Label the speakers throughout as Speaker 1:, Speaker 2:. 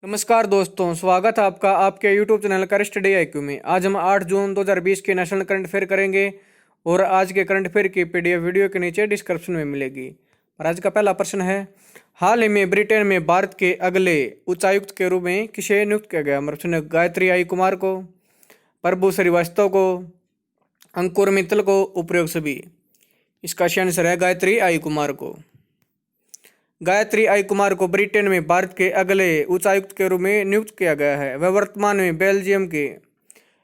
Speaker 1: नमस्कार दोस्तों, स्वागत है आपका आपके YouTube चैनल कर स्टडी IQ में। आज हम 8 जून 2020 के नेशनल करंट अफेयर करेंगे और आज के करंट अफेयर की PDF वीडियो के नीचे डिस्क्रिप्शन में मिलेगी। और आज का पहला प्रश्न है, हाल ही में ब्रिटेन में भारत के अगले उच्चायुक्त के रूप में किसे नियुक्त किया गया? प्रश्न गायत्री आई कुमार को, प्रभु श्रीवास्तव को, अंकुर मित्तल को, उपरोक्त सभी। इसका आंसर है गायत्री आई कुमार को। गायत्री आई कुमार को ब्रिटेन में भारत के अगले उच्चायुक्त के रूप में नियुक्त किया गया है। वह वर्तमान में बेल्जियम के,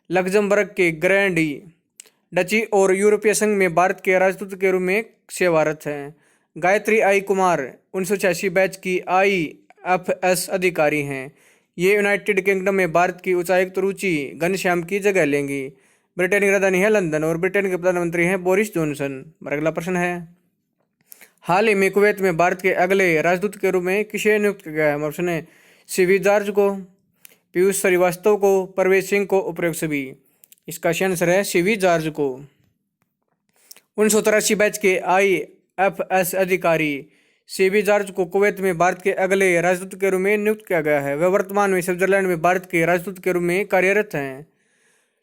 Speaker 1: लग्जमबर्ग के ग्रैंड डची और यूरोपीय संघ में भारत के राजदूत के रूप में सेवारत हैं। गायत्री आई कुमार 1986 बैच की IFS अधिकारी हैं। ये यूनाइटेड किंगडम में भारत की उच्चायुक्त रुचि घनश्याम की जगह लेंगी। ब्रिटेन की राजधानी है लंदन और ब्रिटेन के प्रधानमंत्री हैं बोरिस जॉनसन। अगला प्रश्न है, हाल ही में कुवैत में भारत के अगले राजदूत के रूप में किसे नियुक्त किया गया है? ऑप्शन है CV जॉर्ज को, पीयूष श्रीवास्तव को, परवेज सिंह को, उपरोक्त सभी। इसका आंसर है CV जॉर्ज को। 1983 बैच के IFS अधिकारी CV जॉर्ज को कुवैत में भारत के अगले राजदूत के रूप में नियुक्त किया गया है। वह वर्तमान में स्विट्जरलैंड में भारत के राजदूत के रूप में कार्यरत हैं।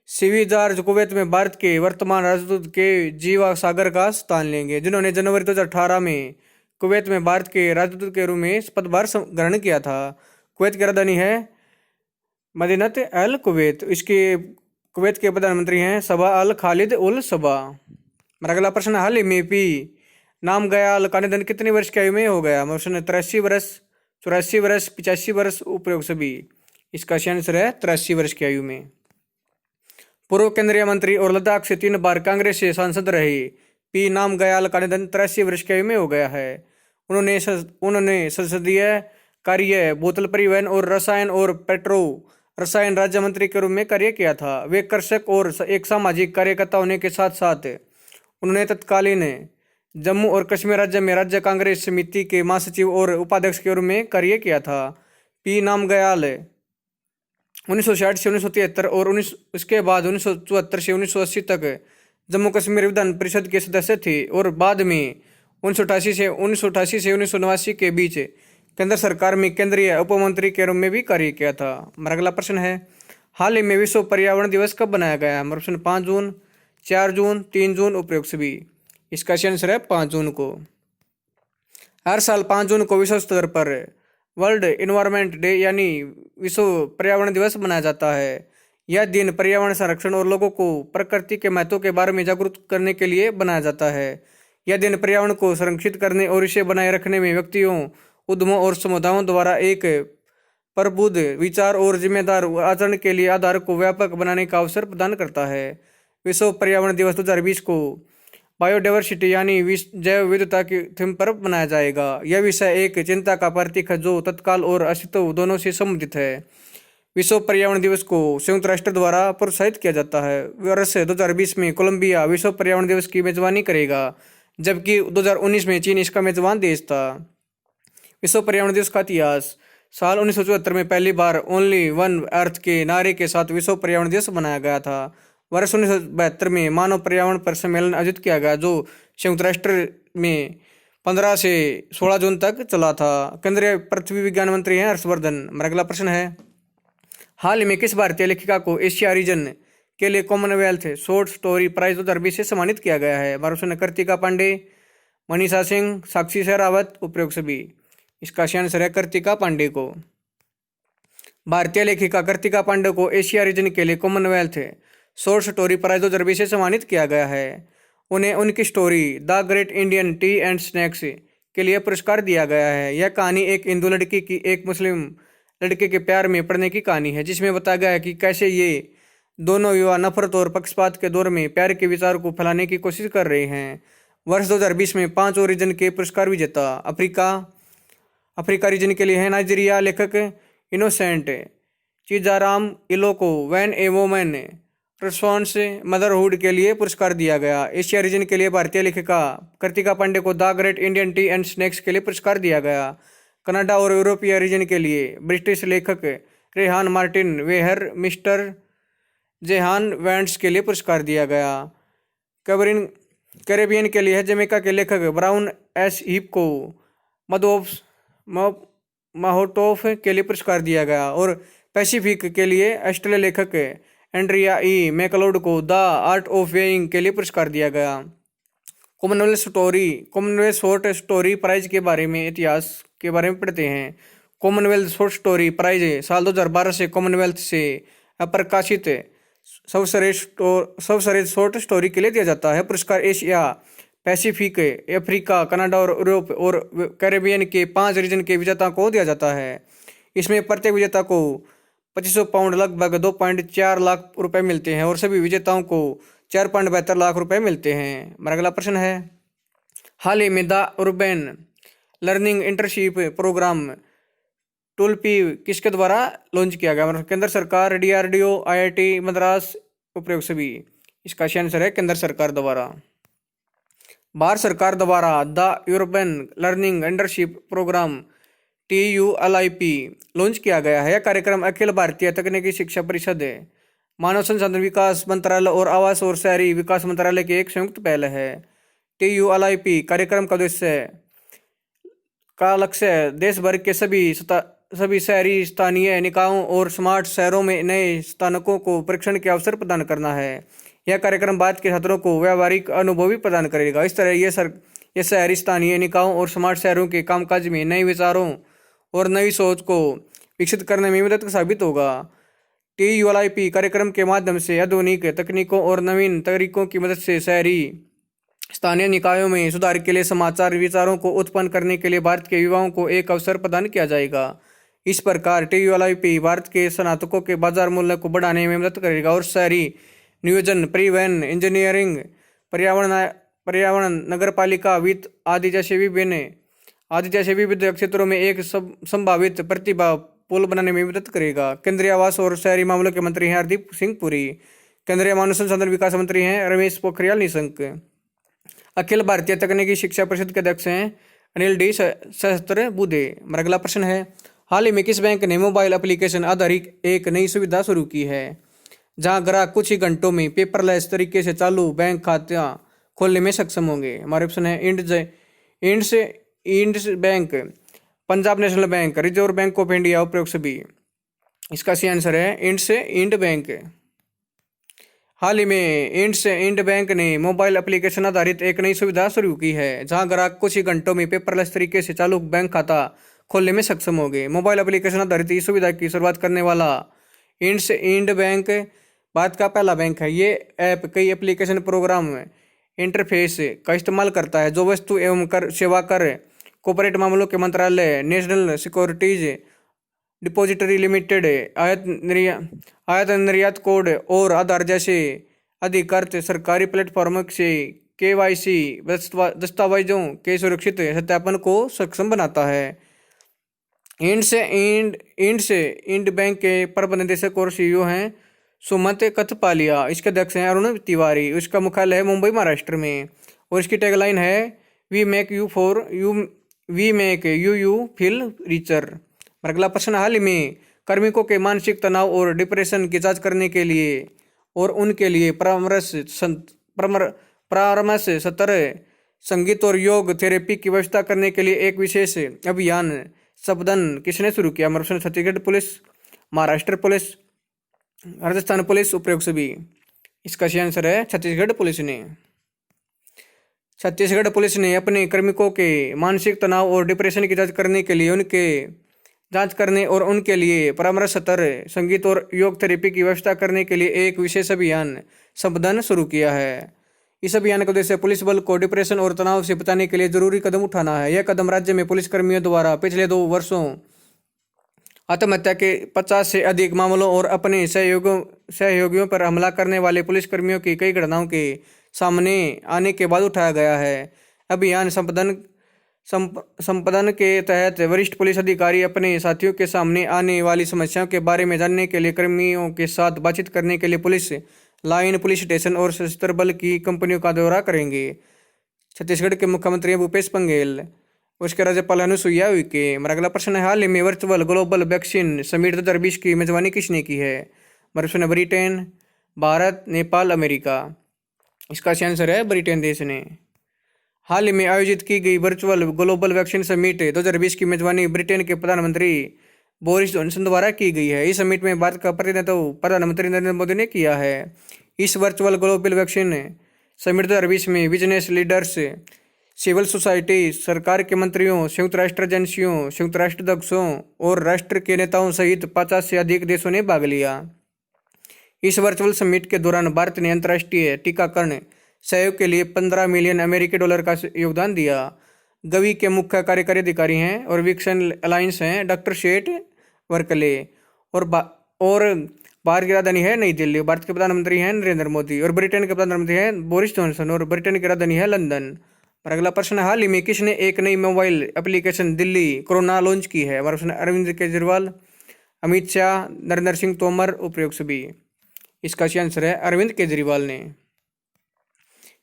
Speaker 1: CV जॉर्ज कुवैत में भारत के वर्तमान राजदूत के जीवा सागर का स्थान लेंगे, जिन्होंने जनवरी 2018 में कुवैत में भारत के राजदूत के रूप में पदभार ग्रहण किया था। कुवैत की राजधानी है मदीनत अल कुवैत। इसके कुवैत के प्रधानमंत्री हैं सबा अल खालिद उल सबा। अगला प्रश्न, हाल ही में पी नाम गयाल का निधन कितने वर्ष की आयु में हो गया? ऑप्शन 83 वर्ष, 84 वर्ष, 85 वर्ष, उपरोक्त सभी। इसका आंसर है 83 वर्ष की आयु में। पूर्व केंद्रीय मंत्री और लद्दाख से 3 बार कांग्रेस से सांसद रहे पी नाम गयाल का निधन 83 वर्ष की आयु में हो गया है। उन्होंने संसदीय कार्य, बोतल परिवहन और रसायन और पेट्रो रसायन राज्य मंत्री के रूप में कार्य किया था। वे कृषक और एक सामाजिक कार्यकर्ता होने के साथ साथ उन्होंने तत्कालीन जम्मू और कश्मीर राज्य में राज्य कांग्रेस समिति के महासचिव और उपाध्यक्ष के रूप में कार्य किया था। पी नाम गयाल 1960 से 1973 और उसके बाद 1974 से 1980 तक जम्मू कश्मीर विधान परिषद के सदस्य थे और बाद में 1988 से 1989 के बीच केंद्र सरकार में केंद्रीय उपमंत्री के रूप में भी कार्य किया था। अगला प्रश्न है, हाल ही में विश्व पर्यावरण दिवस कब बनाया गया है? ऑप्शन 5 जून, 4 जून, 3 जून, उपरोक्त सभी। इसका आंसर है 5 जून को। हर साल 5 जून को विश्व स्तर पर वर्ल्ड इन्वायरमेंट डे यानी विश्व पर्यावरण दिवस मनाया जाता है। यह दिन पर्यावरण संरक्षण और लोगों को प्रकृति के महत्व के बारे में जागरूक करने के लिए बनाया जाता है। यह दिन पर्यावरण को संरक्षित करने और इसे बनाए रखने में व्यक्तियों, उद्यमों और समुदायों द्वारा एक प्रबुद्ध विचार और जिम्मेदार आचरण के लिए आधार को व्यापक बनाने का अवसर प्रदान करता है। विश्व पर्यावरण दिवस 2020 को बायोडाइवर्सिटी यानी जैव विविधता की थीम पर मनाया जाएगा। यह विषय एक चिंता का प्रतीक है जो तत्काल और अस्तित्व दोनों से संबंधित है। विश्व पर्यावरण दिवस को संयुक्त राष्ट्र द्वारा प्रोत्साहित किया जाता है। वर्ष 2020 में कोलंबिया विश्व पर्यावरण दिवस की मेजबानी करेगा, जबकि 2019 में चीन इसका मेजबान देश था। विश्व पर्यावरण दिवस का इतिहास, साल 1974 में पहली बार ओनली वन अर्थ के नारे के साथ विश्व पर्यावरण दिवस मनाया गया था। वर्ष 1972 में मानव पर्यावरण पर सम्मेलन आयोजित किया गया जो संयुक्त राष्ट्र में 15 से 16 जून तक चला था। केंद्रीय पृथ्वी विज्ञान मंत्री हैं हर्षवर्धन। अगला प्रश्न है, हाल ही में किस भारतीय लेखिका को एशिया रीजन के लिए कॉमनवेल्थ शॉर्ट स्टोरी प्राइज 2020 से सम्मानित किया गया है? ऑप्शन कृतिका पांडे, मनीषा सिंह, साक्षी शेरावत, उपरोक्त सभी। इसका आंसर है कृतिका पांडे को। भारतीय लेखिका कृतिका पांडे को एशिया रीजन के लिए कॉमनवेल्थ शॉर्ट स्टोरी प्राइज 2020 से सम्मानित किया गया है। उन्हें उनकी story the great Indian T and snacks के लिए पुरस्कार दिया गया है। यह कहानी एक हिंदू लड़की की एक मुस्लिम लड़के के प्यार में पड़ने की कहानी है, जिसमें बताया गया है कि कैसे ये दोनों युवा नफरत और पक्षपात के दौर में प्यार के विचार को फैलाने की कोशिश कर रहे हैं। वर्ष 2020 में 5 और रीजन के पुरस्कार विजेता अफ्रीका रीजन के लिए है नाइजीरिया लेखक Innocent Chizaram Ilozue when a woman response motherhood के लिए पुरस्कार दिया गया। एशिया रीजन के लिए भारतीय लेखिका कृतिका पांडे को the great Indian T and snacks के लिए पुरस्कार दिया गया। कनाडा और यूरोपीय रीजन के लिए ब्रिटिश लेखक Rehan Martin वेहर mister Jehan wands के लिए पुरस्कार दिया गया। कैरेबियन के लिए जमैका के लेखक ब्राउन एस हीप को माहोटोफ के लिए पुरस्कार दिया गया और पैसिफिक के लिए ऑस्ट्रेलिया लेखक एंड्रिया ई मैकलोड को द आर्ट ऑफ वेइंग के लिए पुरस्कार दिया गया। कॉमनवेल्थ शॉर्ट स्टोरी प्राइज के बारे में इतिहास के बारे में पढ़ते हैं। कॉमनवेल्थ शॉर्ट स्टोरी प्राइज साल 2012 से कॉमनवेल्थ से प्रकाशित सर्वश्रेष्ठ शॉर्ट स्टोरी के लिए दिया जाता है। पुरस्कार एशिया, पैसिफिक, अफ्रीका, कनाडा और यूरोप और कैरेबियन के 5 रीजन के विजेताओं को दिया जाता है। इसमें प्रत्येक विजेता को 2500 पाउंड लगभग 2.4 लाख रुपए मिलते हैं और सभी विजेताओं को 4.72 लाख रुपए मिलते हैं। हमारा अगला प्रश्न है, हाल ही में the urban learning internship programme TULIP किसके द्वारा लॉन्च किया गया? केंद्र सरकार, DRDO, IIT मद्रास, उपयोग सभी। इसका आंसर है केंद्र सरकार द्वारा। भारत सरकार द्वारा the European learning internship program TULIP launch किया गया है। यह कार्यक्रम अखिल भारतीय तकनीकी शिक्षा परिषद, मानव संसाधन विकास मंत्रालय और आवास और शहरी विकास मंत्रालय की एक संयुक्त पहल है। TULIP कार्यक्रम का लक्ष्य देश भर के सभी शहरी स्थानीय निकायों और स्मार्ट शहरों में नए स्नातकों को प्रशिक्षण के अवसर प्रदान करना है। यह कार्यक्रम भारत के छात्रों को व्यावहारिक अनुभव भी प्रदान करेगा। इस तरह ये शहरी स्थानीय निकायों और स्मार्ट शहरों के कामकाज में नए विचारों और नई सोच को विकसित करने में मदद साबित होगा। TULIP कार्यक्रम के माध्यम से आधुनिक तकनीकों और नवीन तरीकों की मदद से शहरी स्थानीय निकायों में सुधार के लिए समाचार विचारों को उत्पन्न करने के लिए भारत के युवाओं को एक अवसर प्रदान किया जाएगा। इस प्रकार TULIP भारत के स्नातकों के बाजार मूल्य को बढ़ाने में मदद करेगा और शहरी नियोजन, परिवहन, इंजीनियरिंग, पर्यावरण, नगरपालिका, वित्त आदि जैसे विविध क्षेत्रों में एक संभावित प्रतिभा पुल बनाने में मदद करेगा। केंद्रीय आवास और शहरी मामलों के मंत्री हैं हरदीप सिंह पुरी। केंद्रीय मानव संसाधन विकास मंत्री हैं रमेश पोखरियाल निशंक। अखिल भारतीय तकनीकी शिक्षा परिषद के अध्यक्ष हैं अनिल डी सहस्त्रबुद्धे। हमारा अगला प्रश्न है, हाल ही में किस बैंक ने मोबाइल एप्लीकेशन आधारित एक नई सुविधा शुरू की है जहां ग्राहक कुछ ही घंटों में पेपरलेस तरीके से चालू बैंक खाता खोलने में सक्षम होंगे? हमारे ऑप्शन है ends bank, Punjab national bank, reserve bank of India, उपयोग सभी। इसका सही आंसर है इंड बैंक। हाल ही में इंड बैंक ने मोबाइल एप्लीकेशन आधारित एक नई सुविधा शुरू की है जहां ग्राहक कुछ ही घंटों में पेपरलेस तरीके से चालू बैंक खाता खोलने में सक्षम होंगे। मोबाइल एप्लीकेशन आधारित इस सुविधा की शुरुआत करने वाला इंड बैंक भारत का पहला बैंक है। ये ऐप कई एप्लीकेशन प्रोग्राम इंटरफेस का इस्तेमाल करता है जो वस्तु एवं सेवा कर, कॉर्पोरेट मामलों के मंत्रालय, नेशनल सिक्योरिटीज डिपॉजिटरी लिमिटेड, आयात निर्यात कोड और आधार जैसे अधिकृत सरकारी प्लेटफॉर्म से KYC दस्तावेजों के सुरक्षित सत्यापन को सक्षम बनाता है। इंड बैंक के प्रबंध निदेशक और CEO हैं सुमंत कथपालिया। इसके अध्यक्ष हैं अरुण तिवारी। इसका मुख्यालय है मुंबई, महाराष्ट्र में और इसकी टैगलाइन है we make you feel richer. अगला प्रश्न, हाल ही में कार्मिकों के मानसिक तनाव और डिप्रेशन की जांच करने के लिए और उनके लिए परामर्श सत्र, संगीत और योग थेरेपी की व्यवस्था करने के लिए एक विशेष अभियान शपथन किसने शुरू किया? Chhattisgarh police, Maharashtra police, Rajasthan police, उपयोग सभी। इसका सही आंसर है छत्तीसगढ़ पुलिस ने। छत्तीसगढ़ पुलिस ने अपने कार्मिकों के मानसिक तनाव और डिप्रेशन की जांच करने और उनके लिए परामर्श सत्र, संगीत और योग थेरेपी की व्यवस्था करने के लिए एक विशेष अभियान शपथन शुरू किया है। इस अभियान का उद्देश्य पुलिस बल को डिप्रेशन और तनाव से बचाने के लिए जरूरी कदम उठाना है। यह कदम राज्य में पुलिस कर्मियों द्वारा पिछले 2 वर्षों आत्महत्या के 50 से अधिक मामलों और अपने सहयोगियों पर हमला करने वाले पुलिसकर्मियों की कई घटनाओं के सामने आने के बाद उठाया गया है। अभियान संपादन के तहत वरिष्ठ पुलिस अधिकारी अपने साथियों के सामने आने वाली समस्याओं के बारे में जानने के लिए कर्मियों के साथ बातचीत करने के लिए पुलिस लाइन, पुलिस स्टेशन और सशस्त्र बल की कंपनियों का दौरा करेंगे। छत्तीसगढ़ के मुख्यमंत्री भूपेश बघेल, उसके राज्यपाल अनुसुईया उइके। हमारा अगला प्रश्न है, हाल ही में वर्चुअल ग्लोबल वैक्सीन समिट 2020 की मेजबानी किसने की है? हमारा प्रश्न है ब्रिटेन, भारत, नेपाल, अमेरिका। इसका आंसर है ब्रिटेन देश ने। हाल ही में आयोजित की गई वर्चुअल ग्लोबल वैक्सीन समिट 2020 की मेजबानी ब्रिटेन के प्रधानमंत्री बोरिस जॉनसन द्वारा की गई है। इस समिट में भारत का प्रतिनिधित्व प्रधानमंत्री नरेंद्र मोदी ने किया है। इस वर्चुअल ग्लोबल वैक्सीन समिट 2020 में बिजनेस लीडर्स, सिविल सोसाइटी, सरकार के मंत्रियों, संयुक्त राष्ट्र एजेंसियों, संयुक्त राष्ट्र अध्यक्षों और राष्ट्र के नेताओं सहित 50 से अधिक देशों ने भाग लिया। इस वर्चुअल समिट के दौरान भारत ने अंतर्राष्ट्रीय टीकाकरण सहयोग के लिए $15 मिलियन का योगदान दिया। गवी के मुख्य कार्यकारी अधिकारी हैं और विक्सन अलायंस हैं डॉक्टर शेठ वर्कले और भारत की राजधानी है नई दिल्ली। भारत के प्रधानमंत्री हैं नरेंद्र मोदी और ब्रिटेन के प्रधानमंत्री हैं बोरिस जॉनसन और ब्रिटेन की राजधानी है लंदन। और अगला प्रश्न, हाल ही में किसने एक नई mobile application Delhi corona launch की है? हमारा प्रश्न, अरविंद केजरीवाल, अमित शाह, नरेंद्र सिंह तोमर, उपरोक्त सभी। इसका सही आंसर है अरविंद केजरीवाल ने।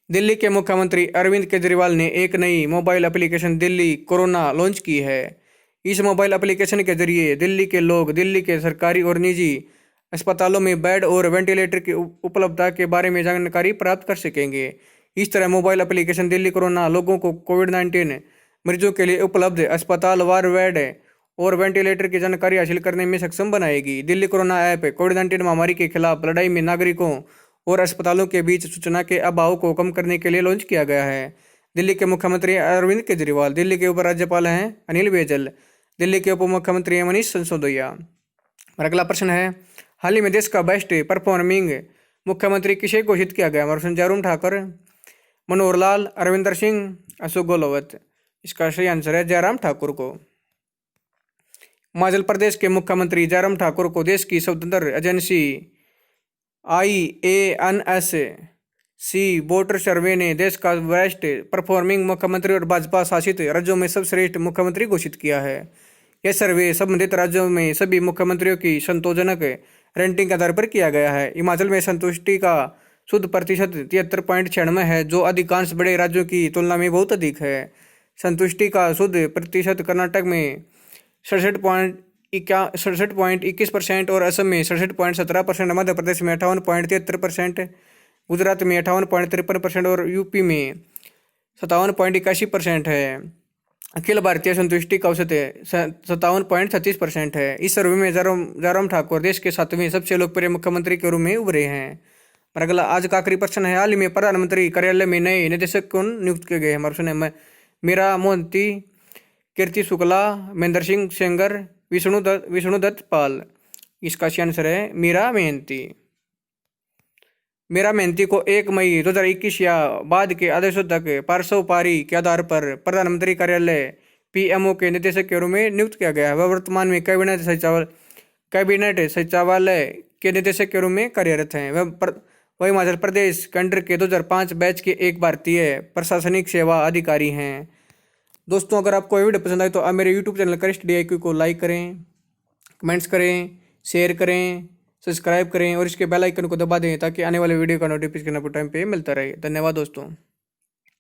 Speaker 1: दिल्ली के मुख्यमंत्री अरविंद केजरीवाल ने एक नई mobile application Delhi corona launch की है। इस मोबाइल एप्लीकेशन के जरिए दिल्ली के लोग दिल्ली के सरकारी और निजी अस्पतालों में बेड और वेंटिलेटर की उपलब्धता के बारे में जानकारी प्राप्त कर सकेंगे। इस तरह मोबाइल एप्लीकेशन दिल्ली कोरोना लोगों को कोविड-19 मरीजों के लिए उपलब्ध अस्पताल वार बेड और वेंटिलेटर की जानकारी हासिल करने में सक्षम बनाएगी। दिल्ली कोरोना ऐप कोविड-19 महामारी के खिलाफ लड़ाई में नागरिकों और अस्पतालों के बीच सूचना के अभाव को कम करने के लिए लॉन्च किया गया है। दिल्ली के मुख्यमंत्री अरविंद केजरीवाल, दिल्ली के उपराज्यपाल हैं अनिल बैजल, दिल्ली के उप मुख्यमंत्री हैं मनीष सिसोदिया। और अगला प्रश्न है, हाल ही में देश का बेस्ट परफॉर्मिंग मुख्यमंत्री किसे घोषित किया गया? हमारा जयराम ठाकुर, मनोहर लाल, अरविंदर सिंह, अशोक गहलोत। इसका सही आंसर है जयराम ठाकुर को। हिमाचल प्रदेश के मुख्यमंत्री जयराम ठाकुर को देश की स्वतंत्र एजेंसी IANSC वोटर सर्वे ने देश का बेस्ट परफॉर्मिंग मुख्यमंत्री और भाजपा शासित राज्यों में सर्वश्रेष्ठ मुख्यमंत्री घोषित किया है। यह सर्वे संबंधित राज्यों में सभी मुख्यमंत्रियों की संतोषजनक रैंकिंग के आधार पर किया गया है। हिमाचल में संतुष्टि का शुद्ध प्रतिशत 73.96 है, जो अधिकांश बड़े राज्यों की तुलना में बहुत अधिक है। संतुष्टि का शुद्ध प्रतिशत कर्नाटक में 67.21% और असम में 67.17%, मध्य प्रदेश में 58.73%, गुजरात में 58.53% और यूपी में 57.81% है। अखिल भारतीय संतुष्टि का औसत 57.36% है। इस सर्वे में जयराम ठाकुर देश के 7वें सबसे लोकप्रिय मुख्यमंत्री के रूप में उभरे हैं। और अगला आज का आखिरी प्रश्न है, हाल ही में प्रधानमंत्री कार्यालय में नए निदेशक कौन नियुक्त किए गए? हमारा प्रश्न है मीरा मोहंती, कीर्ति शुक्ला, महेंद्र सिंह सेंगर, विष्णुदत्त पाल। इसका सही आंसर है मीरा मेहंती को 1 मई 2021 या बाद के आदेशों तक पार्श्वपारी के आधार पर प्रधानमंत्री कार्यालय PMO के निदेशक के रूप में नियुक्त किया गया है। वह वर्तमान में कैबिनेट सचिवालय के निदेशक के रूप में कार्यरत हैं। वह हिमाचल प्रदेश केंद्र के 2005 बैच के एक भारतीय प्रशासनिक सेवा अधिकारी हैं। दोस्तों, अगर आपको ये वीडियो पसंद आए तो आप मेरे YouTube चैनल करिश्ट DIQ को लाइक करें, कमेंट्स करें, शेयर करें, सब्सक्राइब करें और इसके बेल आइकन को दबा दें ताकि आने वाले वीडियो का नोटिफिकेशन आपको टाइम पे मिलता रहे। धन्यवाद दोस्तों।